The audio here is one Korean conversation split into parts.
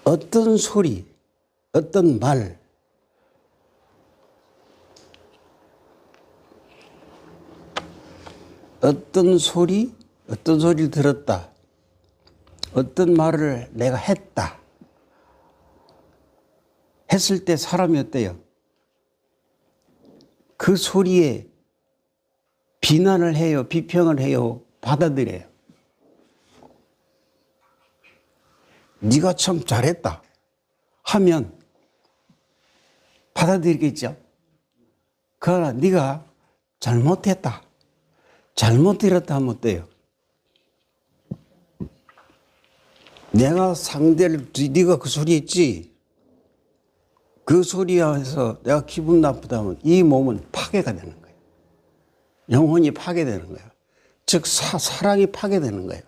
어떤 소리, 어떤 말, 어떤 소리를 들었다. 어떤 말을 내가 했다. 했을 때 사람이 어때요? 그 소리에 비난을 해요? 비평을 해요? 받아들여요? 네가 참 잘했다 하면 받아들이겠죠? 그러나 네가 잘못했다, 잘못 들었다 하면 어때요? 내가 상대를, 네가 그 소리 했지? 그 소리에서 내가 기분 나쁘다 하면 이 몸은 파괴가 되는 거예요. 영혼이 파괴되는 거예요. 즉 사랑이 파괴되는 거예요.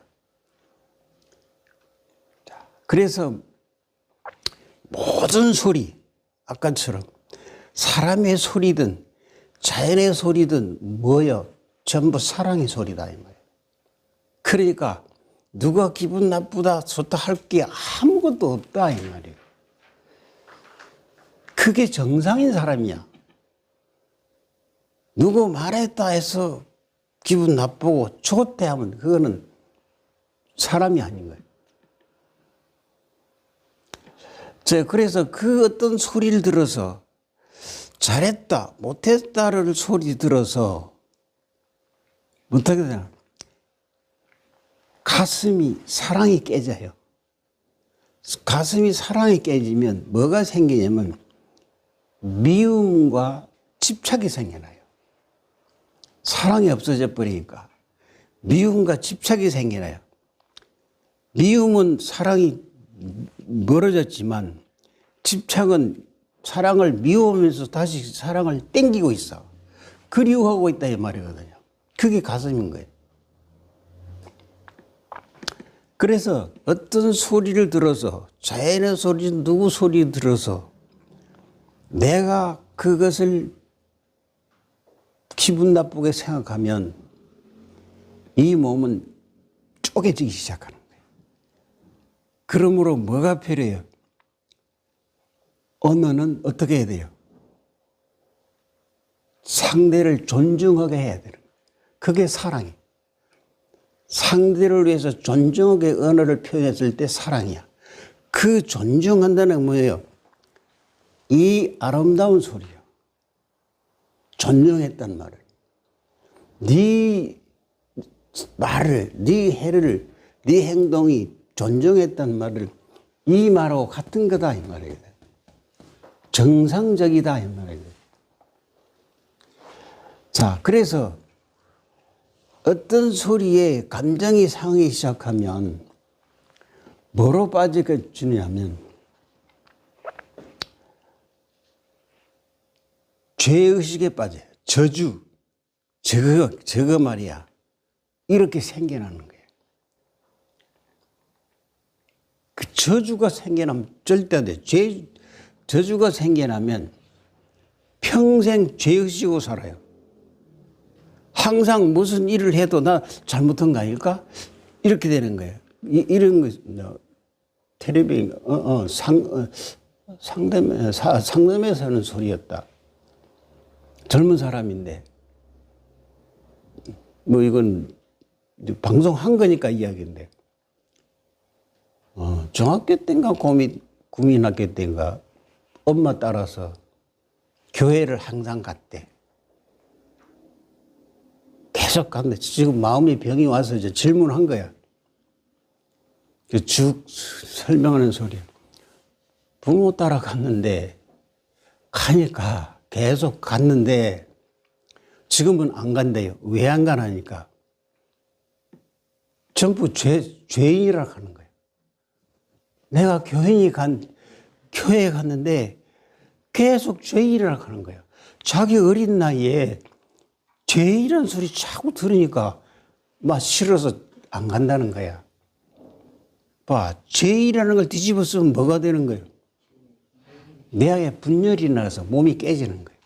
그래서 모든 소리, 아까처럼 사람의 소리든 자연의 소리든 뭐요? 전부 사랑의 소리다 이 말이에요. 그러니까 누가 기분 나쁘다 좋다 할 게 아무것도 없다 이 말이에요. 그게 정상인 사람이야. 누구 말했다 해서 기분 나쁘고 좋대 하면 그거는 사람이 아닌 거예요. 그래서 그 어떤 소리를 들어서 잘했다, 못했다를 소리 들어서 어떻게 되나? 가슴이 사랑이 깨져요. 가슴이 사랑이 깨지면 뭐가 생기냐면 미움과 집착이 생겨나요. 사랑이 없어져 버리니까 미움과 집착이 생겨나요. 미움은 사랑이 멀어졌지만 집착은 사랑을 미워하면서 다시 사랑을 땡기고 있어. 그리워하고 있다 이 말이거든요. 그게 가슴인 거예요. 그래서 어떤 소리를 들어서 자연의 소리, 누구 소리 들어서 내가 그것을 기분 나쁘게 생각하면 이 몸은 쪼개지기 시작하는 거예요. 그러므로 뭐가 필요해요? 언어는 어떻게 해야 돼요? 상대를 존중하게 해야 되는 거예요. 그게 사랑이에요. 상대를 위해서 존중하게 언어를 표현했을 때 사랑이야. 그 존중한다는 건 뭐예요? 이 아름다운 소리요. 존중했단 말을. 네 말을, 네 해를, 네 행동이 존중했단 말을 이 말하고 같은 거다 이 말이에요. 정상적이다 이 말이에요. 자, 그래서 어떤 소리에 감정이 상하기 시작하면 뭐로 빠지겠느냐면 죄의식에 빠져요. 저주, 저거 말이야. 이렇게 생겨나는 거예요. 그 저주가 생겨나면 절대 안 돼. 저주가 생겨나면 평생 죄의식으로 살아요. 항상 무슨 일을 해도 나 잘못한 거 아닐까? 이렇게 되는 거예요. 이런 거, 텔레비, 상담에서 하는 소리였다. 젊은 사람인데, 뭐 이건 방송한 거니까 이야기인데, 중학교 때인가 국민학교 때인가 엄마 따라서 교회를 항상 갔대. 계속 갔는데 지금 마음의 병이 와서 이제 질문한 거야. 쭉 설명하는 소리야. 부모 따라 갔는데 가니까 계속 갔는데 지금은 안 간대요. 왜 안 가나니까 전부 죄인이라고 하는 거예요. 내가 교회에 갔는데 계속 죄인이라고 하는 거예요. 자기 어린 나이에 죄인이라는 소리 자꾸 들으니까 막 싫어서 안 간다는 거야. 봐, 죄인이라는 걸 뒤집어 쓰면 뭐가 되는 거예요? 내 안에 분열이 나서 몸이 깨지는 거예요.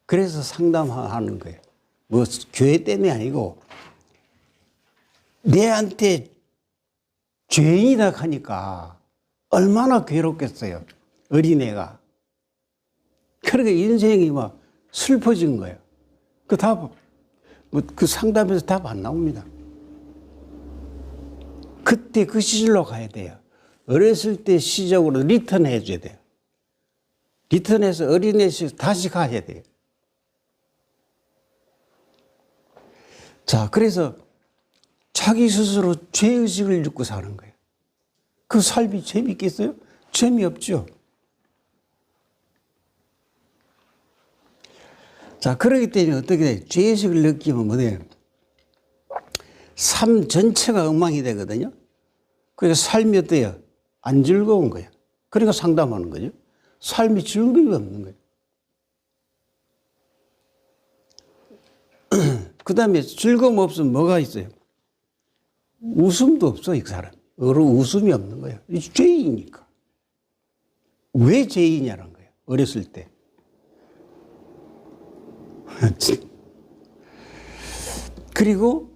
그래서 상담하는 거예요. 뭐 교회 때문에 아니고 내한테 죄인이다 하니까 얼마나 괴롭겠어요. 어린애가. 그러니까 인생이 막 슬퍼진 거예요. 그 상담에서 답 안 나옵니다. 그때 그 시절로 가야 돼요. 어렸을 때 시작으로 리턴 해줘야 돼요. 리턴해서 어린애 시절 다시 가야 돼요. 자, 그래서 자기 스스로 죄의식을 짓고 사는 거예요. 그 삶이 재밌겠어요? 재미없죠. 자, 그렇기 때문에 어떻게 돼요? 죄의식을 느끼면 뭐예요? 삶 전체가 엉망이 되거든요. 그래서 삶이 어때요? 안 즐거운 거예요. 그러니까 상담하는 거죠. 삶이 즐거움이 없는 거예요. 그 다음에 즐거움 없으면 뭐가 있어요? 웃음도 없어, 이 사람. 웃음이 없는 거예요. 죄이니까. 왜 죄이냐는 거예요. 어렸을 때. 그리고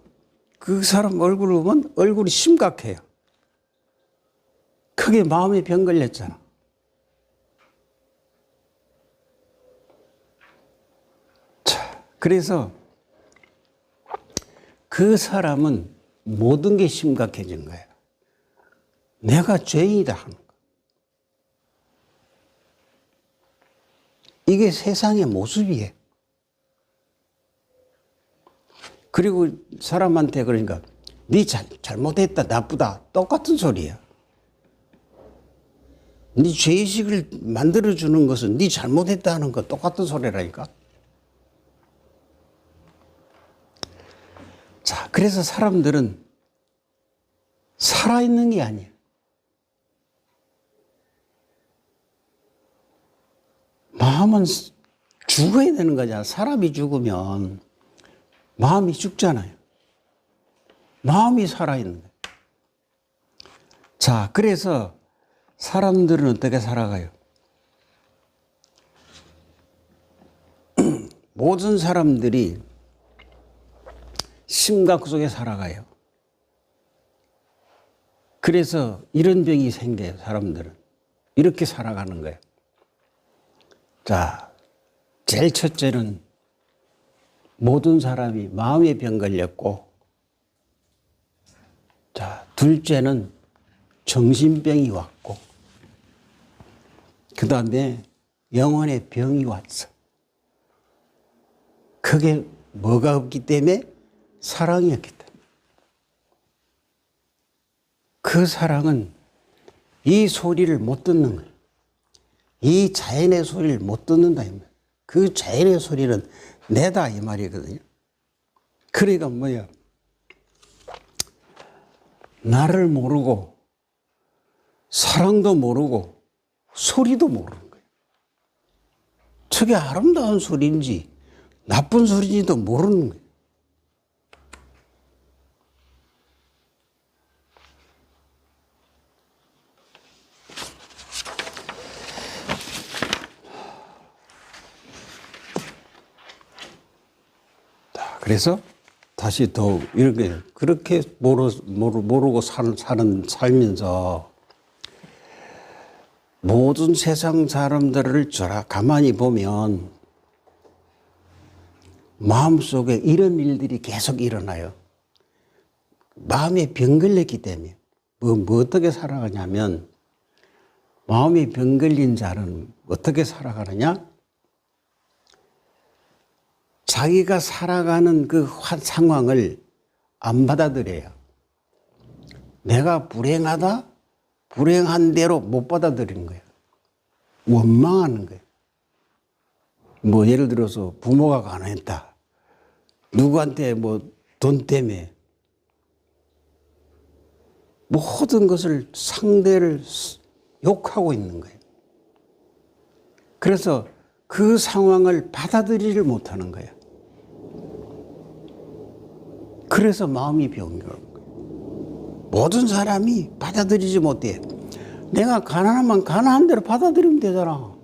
그 사람 얼굴을 보면 얼굴이 심각해요. 크게 마음에 병 걸렸잖아. 자, 그래서 그 사람은 모든 게 심각해진 거예요. 내가 죄인이다 하는 거. 이게 세상의 모습이에요. 그리고 사람한테 그러니까 네 잘못했다, 나쁘다 똑같은 소리야. 네 죄의식을 만들어주는 것은 네 잘못했다 하는 거 똑같은 소리라니까. 자, 그래서 사람들은 살아있는 게 아니에요. 마음은 죽어야 되는 거잖아. 사람이 죽으면 마음이 죽잖아요. 마음이 살아있는 거예요. 자, 그래서 사람들은 어떻게 살아가요? 모든 사람들이 심각 속에 살아가요. 그래서 이런 병이 생겨요, 사람들은. 이렇게 살아가는 거예요. 자, 제일 첫째는 모든 사람이 마음에 병 걸렸고, 자, 둘째는 정신병이 왔고, 그 다음에 영혼의 병이 왔어. 그게 뭐가 없기 때문에? 사랑이 없기 때문에. 그 사랑은 이 소리를 못 듣는 거예요. 이 자연의 소리를 못 듣는다. 그 자연의 소리는 내다 이 말이거든요. 그러니까 뭐야? 나를 모르고 사랑도 모르고 소리도 모르는 거예요. 저게 아름다운 소리인지 나쁜 소리인지도 모르는 거예요. 그래서 다시 더 이렇게 그렇게 모르고 살면서 모든 세상 사람들을 가만히 보면 마음속에 이런 일들이 계속 일어나요. 마음에 병 걸렸기 때문에 뭐 어떻게 살아가냐면 마음에 병 걸린 자는 어떻게 살아가느냐? 자기가 살아가는 그 상황을 안 받아들여요. 내가 불행하다? 불행한 대로 못 받아들이는 거예요. 원망하는 거예요. 뭐 예를 들어서 부모가 가난했다. 누구한테 뭐 돈 때문에 모든 것을 상대를 욕하고 있는 거예요. 그래서 그 상황을 받아들이지를 못하는 거예요. 그래서 마음이 병이 오는 거예요. 모든 사람이 받아들이지 못해. 내가 가난하면 가난한 대로 받아들이면 되잖아.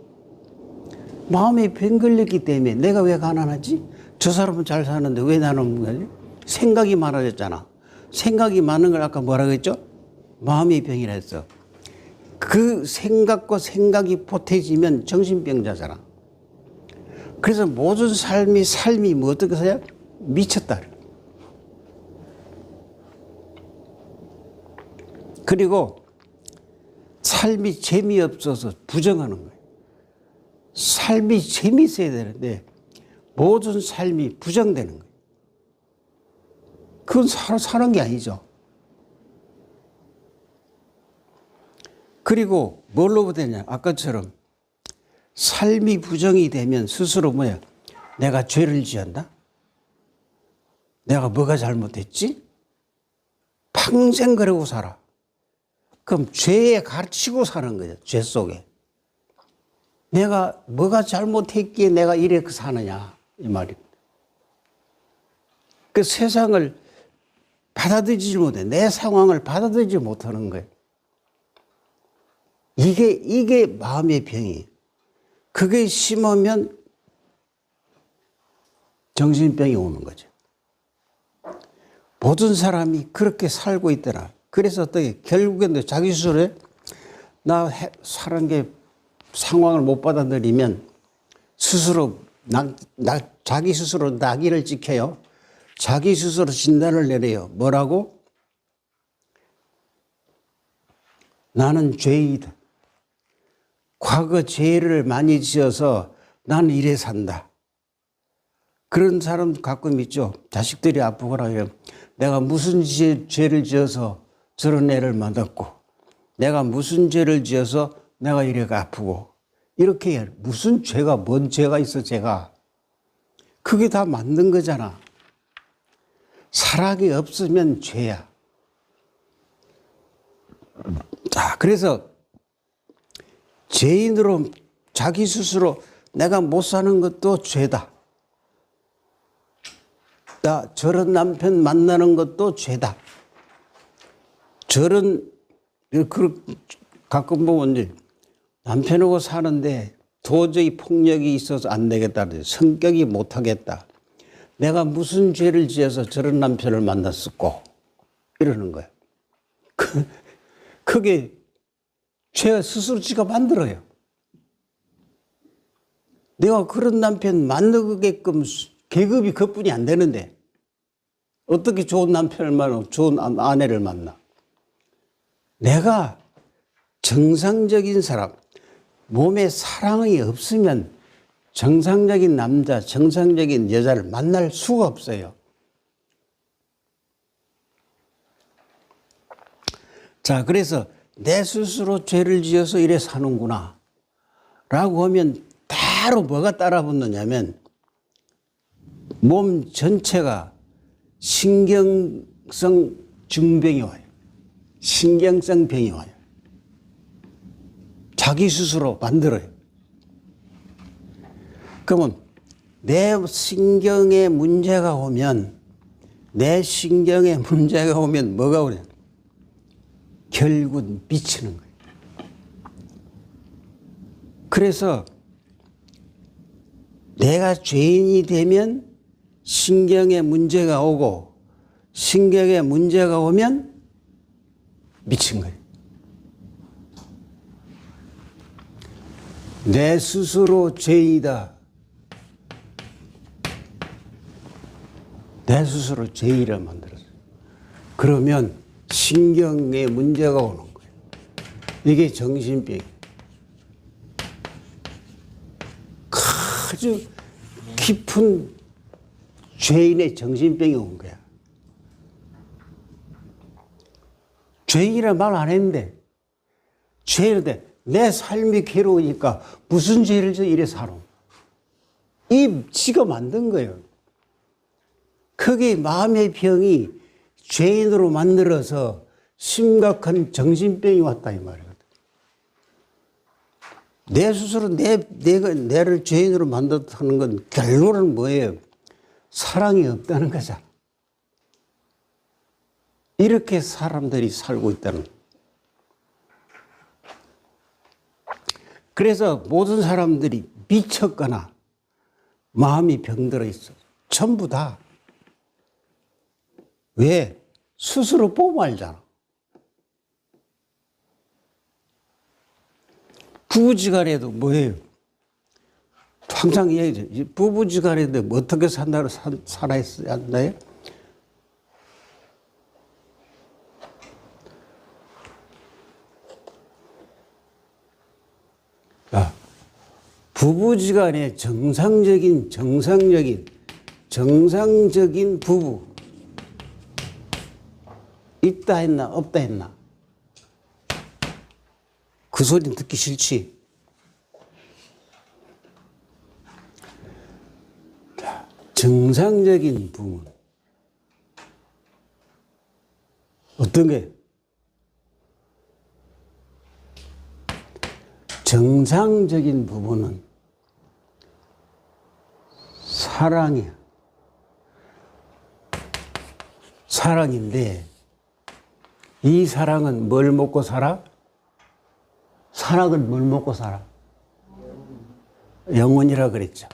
마음에 병 걸렸기 때문에 내가 왜 가난하지? 저 사람은 잘 사는데 왜 나는 거지? 생각이 많아졌잖아. 생각이 많은 걸 아까 뭐라고 했죠? 마음의 병이라 했어. 그 생각과 생각이 보태지면 정신병자잖아. 그래서 모든 삶이 뭐 어떻게 해야 미쳤다. 그리고 삶이 재미없어서 부정하는 거예요. 삶이 재미있어야 되는데 모든 삶이 부정되는 거예요. 그건 사는 게 아니죠. 그리고 뭘로 되냐? 아까처럼 삶이 부정이 되면 스스로 뭐야? 내가 죄를 지었나? 내가 뭐가 잘못했지? 평생 그러고 살아. 그럼 죄에 갇히고 사는 거죠. 죄 속에. 내가 뭐가 잘못했기에 내가 이렇게 사느냐 이 말입니다. 그 세상을 받아들이지 못해. 내 상황을 받아들이지 못하는 거예요. 이게 마음의 병이에요. 그게 심하면 정신병이 오는 거죠. 모든 사람이 그렇게 살고 있더라. 그래서 어떻게 결국에는 자기 스스로 나 사는 게 상황을 못 받아들이면 스스로 자기 스스로 낙인을 찍혀요. 자기 스스로 진단을 내려요. 뭐라고? 나는 죄이다. 과거 죄를 많이 지어서 나는 이래 산다. 그런 사람 가끔 있죠. 자식들이 아프거나 하면 내가 무슨 죄를 지어서 저런 애를 만났고 내가 무슨 죄를 지어서 내가 이래가 아프고 이렇게 무슨 죄가 뭔 죄가 있어 제가. 그게 다 만든 거잖아. 사랑이 없으면 죄야. 자, 그래서 죄인으로 자기 스스로 내가 못 사는 것도 죄다. 나 저런 남편 만나는 것도 죄다. 저런 가끔 보면 이제 남편하고 사는데 도저히 폭력이 있어서 안 되겠다. 성격이 못하겠다. 내가 무슨 죄를 지어서 저런 남편을 만났었고 이러는 거야. 그게 죄 스스로 지가 만들어요. 내가 그런 남편 만나게끔 계급이 그뿐이 안 되는데 어떻게 좋은 남편을 만나고 좋은 아내를 만나. 내가 정상적인 사람, 몸에 사랑이 없으면 정상적인 남자, 정상적인 여자를 만날 수가 없어요. 자, 그래서 내 스스로 죄를 지어서 이래 사는구나 라고 하면 바로 뭐가 따라붙느냐면 몸 전체가 신경성 증병이 와요. 신경성 병이 와요. 자기 스스로 만들어요. 그러면 내 신경에 문제가 오면 뭐가 오냐? 결국 미치는 거예요. 그래서 내가 죄인이 되면 신경에 문제가 오고 신경에 문제가 오면 미친 거예요. 내 스스로 죄이다. 내 스스로 죄이라 만들었어요. 그러면 신경에 문제가 오는 거예요. 이게 정신병이에요. 아주 깊은 죄인의 정신병이 온 거야. 죄인이라 말 안 했는데 죄인인데 내 삶이 괴로우니까 무슨 죄를 져 이래 살아. 이 지가 만든 거예요. 그게 마음의 병이 죄인으로 만들어서 심각한 정신병이 왔다 이 말이거든. 내 스스로 내를 죄인으로 만들었다는 건 결론은 뭐예요? 사랑이 없다는 거잖아. 이렇게 사람들이 살고 있다는 거예요. 그래서 모든 사람들이 미쳤거나 마음이 병들어 있어. 전부 다. 왜? 스스로 보면 알잖아. 부부지간에도 뭐예요? 항상 얘기죠. 부부지간에도 뭐 어떻게 살아야 한다요? 부부지간에 정상적인 부부 있다 했나 없다 했나? 그 소리는 듣기 싫지. 정상적인 부부 어떤 게? 정상적인 부부는 사랑이야. 사랑인데 이 사랑은 뭘 먹고 살아? 사랑은 뭘 먹고 살아? 영혼이라 그랬죠.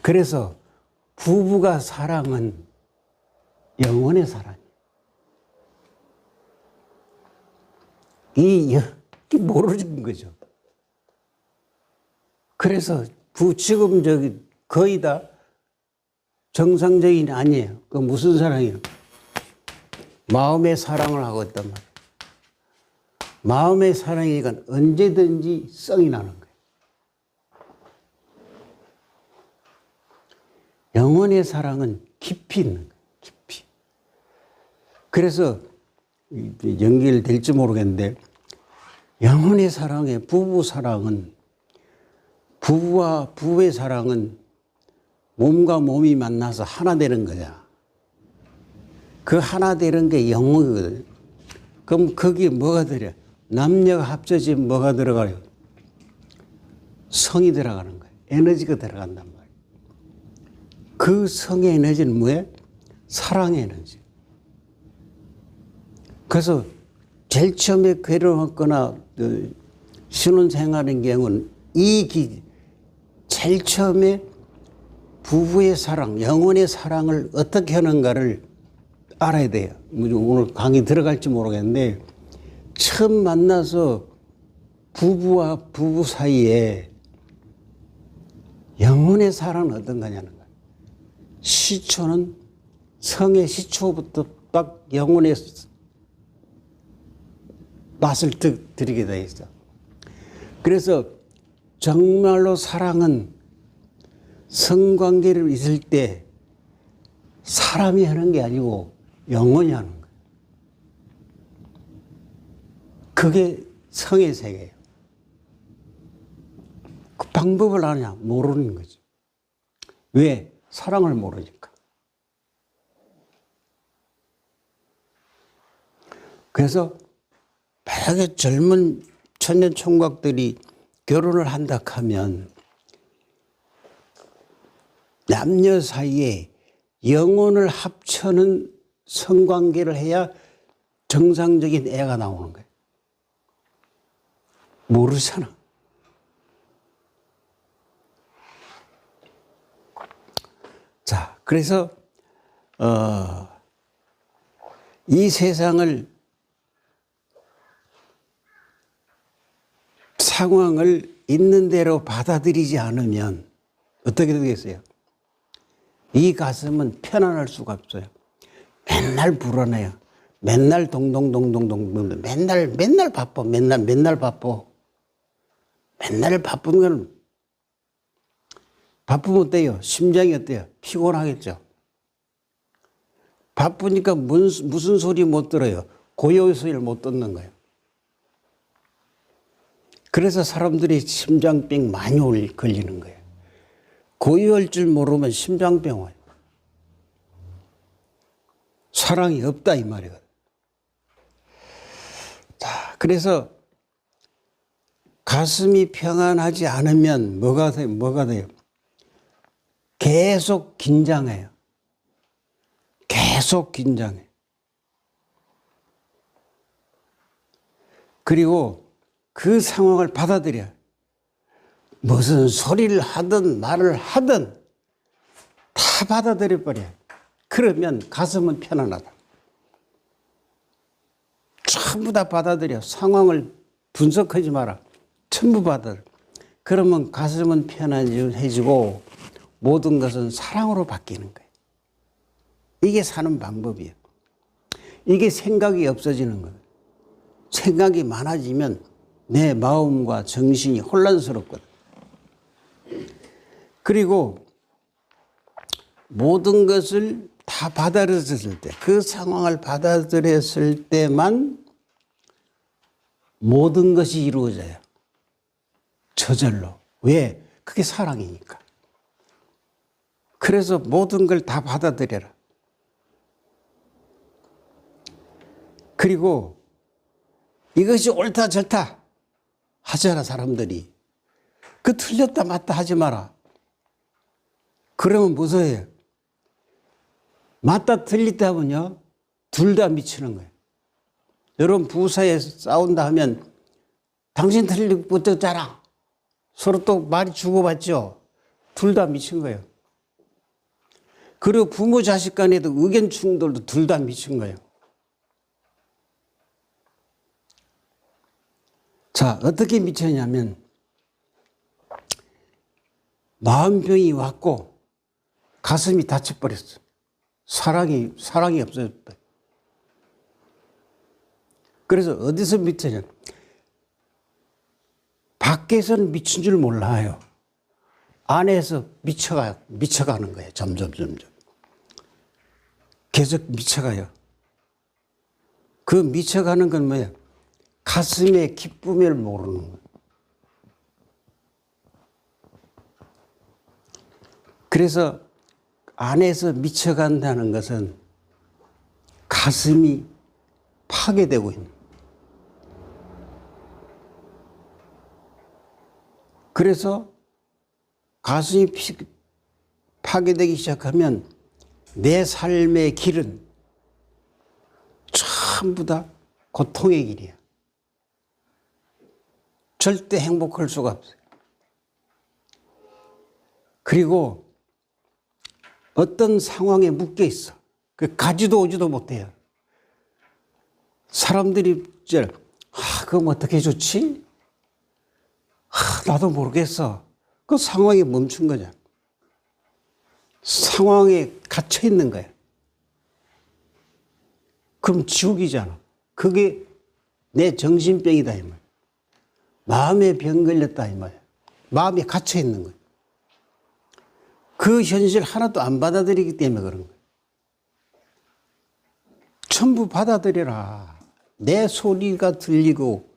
그래서 부부가 사랑은 영혼의 사랑이에요. 이게 모르는 거죠. 그래서 지금 거의 다 정상적인 아니에요. 그 무슨 사랑이에요? 마음의 사랑을 하고 있단 말이에요. 마음의 사랑이니까 언제든지 성이 나는 거예요. 영혼의 사랑은 깊이 있는 거예요. 깊이. 그래서 연결될지 모르겠는데 영혼의 사랑의 부부 사랑은 부부와 부부의 사랑은 몸과 몸이 만나서 하나 되는 거야. 그 하나 되는 게 영혼이거든. 그럼 거기에 뭐가 들어? 남녀가 합쳐지면 뭐가 들어가요? 성이 들어가는 거예요. 에너지가 들어간단 말이에요. 그 성의 에너지는 뭐예요? 사랑의 에너지. 그래서 제일 처음에 결혼했거나 신혼생활인 경우는 제일 처음에 부부의 사랑, 영혼의 사랑을 어떻게 하는가를 알아야 돼요. 오늘 강의 들어갈지 모르겠는데 처음 만나서 부부와 부부 사이에 영혼의 사랑은 어떤 거냐는 거예요. 시초는 성의 시초부터 딱 영혼의 맛을 들이게 돼 있어. 그래서 정말로 사랑은 성관계를 있을 때 사람이 하는 게 아니고 영혼이 하는 거예요. 그게 성의 세계예요. 그 방법을 아냐? 모르는 거죠. 왜? 사랑을 모르니까. 그래서 만약에 젊은 청년 총각들이 결혼을 한다 하면 남녀 사이에 영혼을 합쳐는 성관계를 해야 정상적인 애가 나오는 거예요. 모르잖아. 자, 그래서 이 세상을 상황을 있는 대로 받아들이지 않으면 어떻게 되겠어요? 이 가슴은 편안할 수가 없어요. 맨날 불안해요. 맨날 동동동동동 맨날 바빠. 맨날 바빠. 맨날 바쁜 건 바쁘면 어때요? 심장이 어때요? 피곤하겠죠. 바쁘니까 무슨 소리 못 들어요? 고요의 소리를 못 듣는 거예요. 그래서 사람들이 심장병 많이 걸리는 거예요. 고요할 줄 모르면 심장병 와요. 사랑이 없다 이 말이거든. 자, 그래서 가슴이 평안하지 않으면 뭐가 돼요? 계속 긴장해요. 계속 긴장해. 그리고 그 상황을 받아들여. 무슨 소리를 하든 말을 하든 다 받아들여 버려. 그러면 가슴은 편안하다. 전부 다 받아들여. 상황을 분석하지 마라. 전부 받아. 그러면 가슴은 편안해지고 모든 것은 사랑으로 바뀌는 거예요. 이게 사는 방법이에요. 이게 생각이 없어지는 거예요. 생각이 많아지면 내 마음과 정신이 혼란스럽거든. 그리고 모든 것을 다 받아들였을 때, 그 상황을 받아들였을 때만 모든 것이 이루어져요. 저절로. 왜? 그게 사랑이니까. 그래서 모든 걸 다 받아들여라. 그리고 이것이 옳다 절다 하잖아, 사람들이. 그 틀렸다 맞다 하지 마라. 그러면 무서워요. 맞다 틀리다 하면요, 둘 다 미치는 거예요. 여러분 부사에 싸운다 하면 당신 틀리고 어쩌잖아. 서로 또 말이 주고받죠. 둘 다 미친 거예요. 그리고 부모 자식 간에도 의견 충돌도 둘 다 미친 거예요. 자, 어떻게 미쳤냐면 마음병이 왔고 가슴이 다쳐버렸어. 사랑이 없어졌어요. 그래서 어디서 미쳤냐? 밖에서는 미친 줄 몰라요. 안에서 미쳐가는 거예요. 점점. 계속 미쳐가요. 그 미쳐가는 건 뭐예요? 가슴의 기쁨을 모르는 거예요. 그래서 안에서 미쳐간다는 것은 가슴이 파괴되고 있는 거예요. 그래서 가슴이 파괴되기 시작하면 내 삶의 길은 전부 다 고통의 길이야. 절대 행복할 수가 없어요. 그리고 어떤 상황에 묶여 있어. 가지도 오지도 못해요. 사람들이 그럼 어떻게 좋지? 나도 모르겠어. 그 상황에 멈춘 거죠. 상황에 갇혀 있는 거야. 그럼 지옥이잖아. 그게 내 정신병이다 이 말이야. 마음에 병 걸렸다 이 말이야. 마음에 갇혀 있는 거야. 그 현실 하나도 안 받아들이기 때문에 그런 거야. 전부 받아들여라. 내 소리가 들리고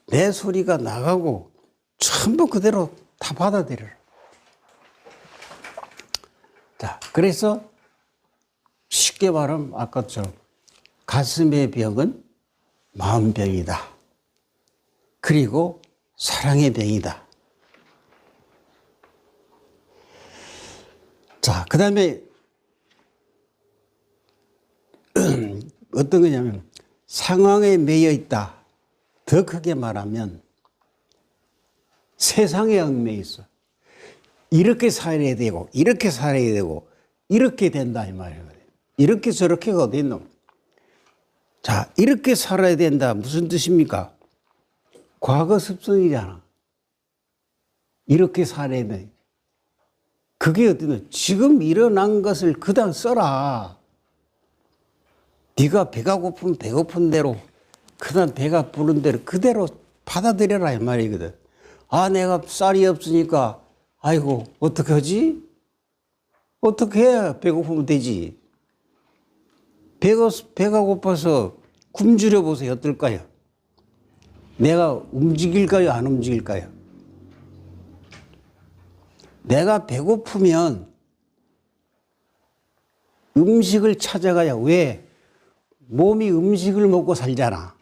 내 소리가 나가고 전부 그대로 다 받아들여라. 자, 그래서 쉽게 말하면 아까처럼 가슴의 병은 마음병이다. 그리고 사랑의 병이다. 자, 그 다음에 어떤 거냐면 상황에 매여 있다. 더 크게 말하면 세상에 얽매여 있어. 이렇게 살아야 되고 이렇게 살아야 되고 이렇게 된다 이 말이에요. 이렇게 저렇게가 어디 있노? 자, 이렇게 살아야 된다. 무슨 뜻입니까? 과거 습성이잖아. 이렇게 살아야 돼. 그게 어디노? 지금 일어난 것을 그냥 써라. 네가 배가 고프면 배고픈 대로 그다음 배가 부른 대로 그대로 받아들여라 이 말이거든. 내가 쌀이 없으니까 아이고 어떻게 하지? 어떻게 해야 배고프면 되지? 배가 고파서 굶주려 보세요. 어떨까요? 내가 움직일까요? 안 움직일까요? 내가 배고프면 음식을 찾아가야. 왜? 몸이 음식을 먹고 살잖아.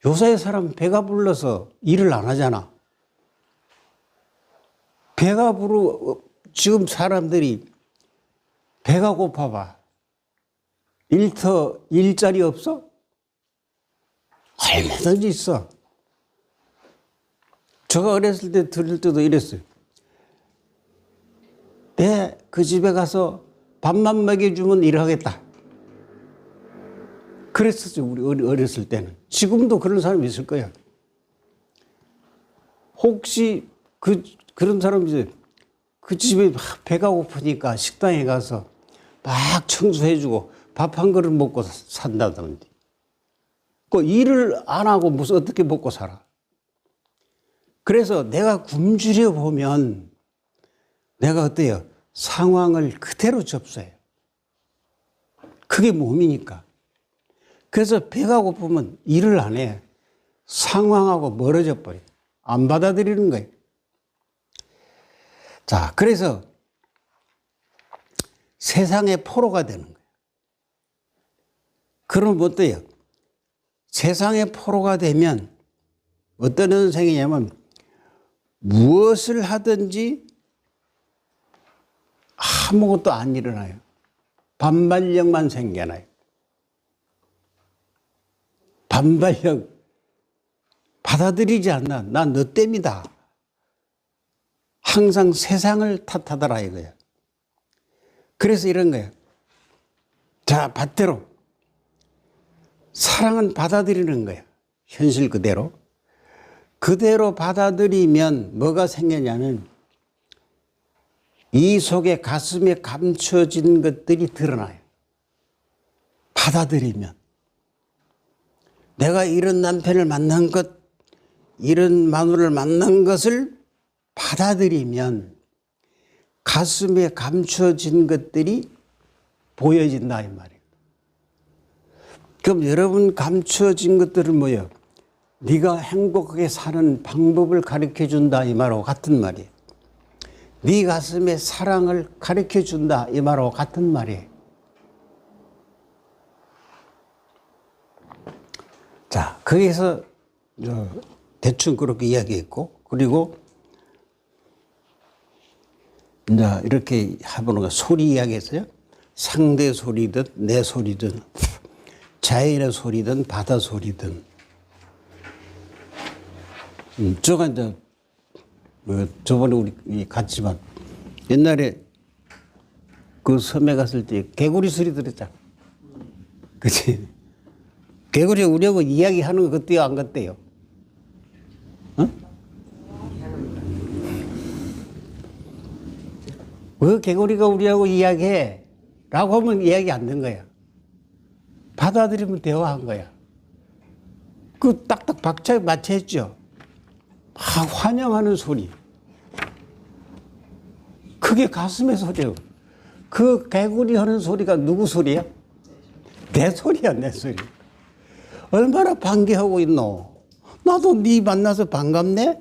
요새 사람 배가 불러서 일을 안 하잖아. 지금 사람들이 배가 고파봐. 일자리 없어? 얼마든지 있어. 제가 어렸을 때 들을 때도 이랬어요. 그 집에 가서 밥만 먹여주면 일하겠다. 그랬었죠. 우리 어렸을 때는. 지금도 그런 사람이 있을 거야. 혹시 그런 사람이 이제 그 집에 배가 고프니까 식당에 가서 막 청소해주고 밥 한 그릇 먹고 산다든지. 그 일을 안 하고 무슨 어떻게 먹고 살아. 그래서 내가 굶주려 보면 내가 어때요? 상황을 그대로 접수해요. 그게 몸이니까. 그래서 배가 고프면 일을 안 해. 상황하고 멀어져 버려요. 안 받아들이는 거예요. 자, 그래서 세상의 포로가 되는 거예요. 그럼 어때요? 세상의 포로가 되면 어떤 현상이냐면 무엇을 하든지 아무것도 안 일어나요. 반발력만 생겨나요. 반발력 받아들이지 않나. 난 너 때문이다. 항상 세상을 탓하더라 이거야. 그래서 이런 거야. 자, 밭대로 사랑은 받아들이는 거야. 현실 그대로. 그대로 받아들이면 뭐가 생기냐면 이 속에 가슴에 감춰진 것들이 드러나요. 받아들이면. 내가 이런 남편을 만난 것, 이런 마누라를 만난 것을 받아들이면 가슴에 감춰진 것들이 보여진다 이 말이에요. 그럼 여러분 감춰진 것들은 뭐예요? 네가 행복하게 사는 방법을 가르쳐준다 이 말하고 같은 말이에요. 네 가슴에 사랑을 가르쳐준다 이 말하고 같은 말이에요. 자, 거기서 대충 그렇게 이야기했고, 그리고 이제 이렇게 해보는 거 소리 이야기했어요. 상대 소리든 내 소리든 자연의 소리든 바다 소리든. 저가 이제 저번에 우리 갔지만 옛날에 그 섬에 갔을 때 개구리 소리 들었잖아. 그치? 개구리 우리하고 이야기하는 거 그때요 안 그때요? 어? 왜 개구리가 우리하고 이야기해? 라고 하면 이야기 안 된 거야. 받아들이면 대화한 거야. 그 딱딱 박자에 맞춰 했죠. 막 환영하는 소리. 그게 가슴의 소리예요. 그 개구리 하는 소리가 누구 소리야? 내 소리야, 내 소리. 얼마나 반겨하고 있노? 나도 네 만나서 반갑네?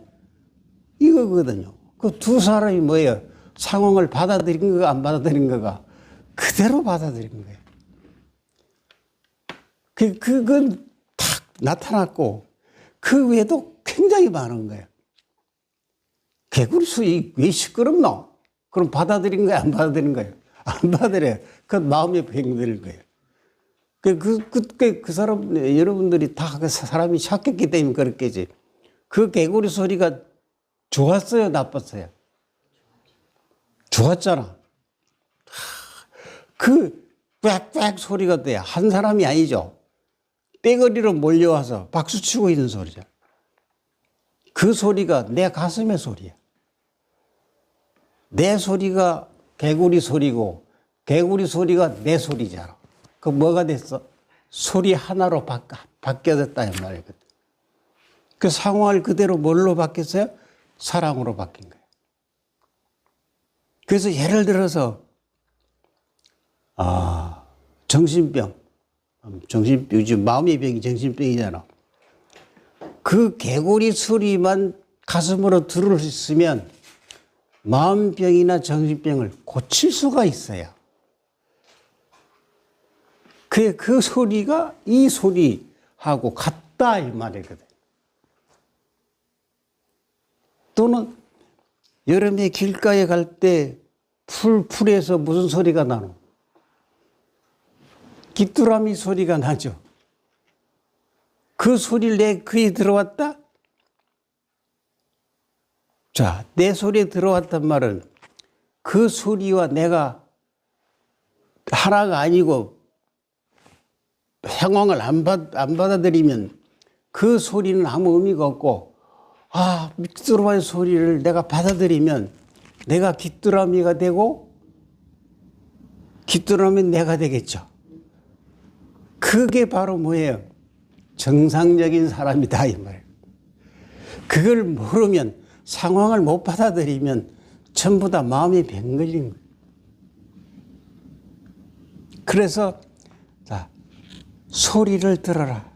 이거거든요. 그 두 사람이 뭐예요? 상황을 받아들인 거가 안 받아들인 거가 그대로 받아들인 거예요. 그건 탁 나타났고 그 외에도 굉장히 많은 거예요. 개구리 소리 왜 시끄럽노? 그럼 받아들인 거야, 안 받아들인 거예요? 안 받아들여요. 그 마음이 병들는 거예요. 그 사람, 여러분들이 다 그 사람이 착했기 때문에 그렇겠지. 그 개구리 소리가 좋았어요, 나빴어요? 좋았잖아. 그 꽥꽥 소리가 돼야 한 사람이 아니죠. 떼거리로 몰려와서 박수치고 있는 소리죠. 그 소리가 내 가슴의 소리야. 내 소리가 개구리 소리고 개구리 소리가 내 소리잖아. 그 뭐가 됐어? 소리 하나로 바뀌어졌다 이 말이거든. 그 상황을 그대로 뭘로 바뀌었어요? 사랑으로 바뀐 거예요. 그래서 예를 들어서 정신병, 요즘 마음의 병이 정신병이잖아. 그 개구리 소리만 가슴으로 들을 수 있으면 마음병이나 정신병을 고칠 수가 있어요. 그 소리가 이 소리하고 같다 이 말이거든. 또는 여름에 길가에 갈 때 풀에서 무슨 소리가 나노? 귀뚜라미 소리가 나죠. 그 소리를 내 귀에 들어왔다? 자, 내 소리에 들어왔단 말은 그 소리와 내가 하나가 아니고 상황을 안 받아들이면 그 소리는 아무 의미가 없고, 믹스로바의 소리를 내가 받아들이면 내가 귀뚜라미가 되고 귀뚜라미는 내가 되겠죠. 그게 바로 뭐예요? 정상적인 사람이다 이 말이에요. 그걸 모르면, 상황을 못 받아들이면 전부 다 마음이 병 걸린 거예요. 그래서 자, 소리를 들어라.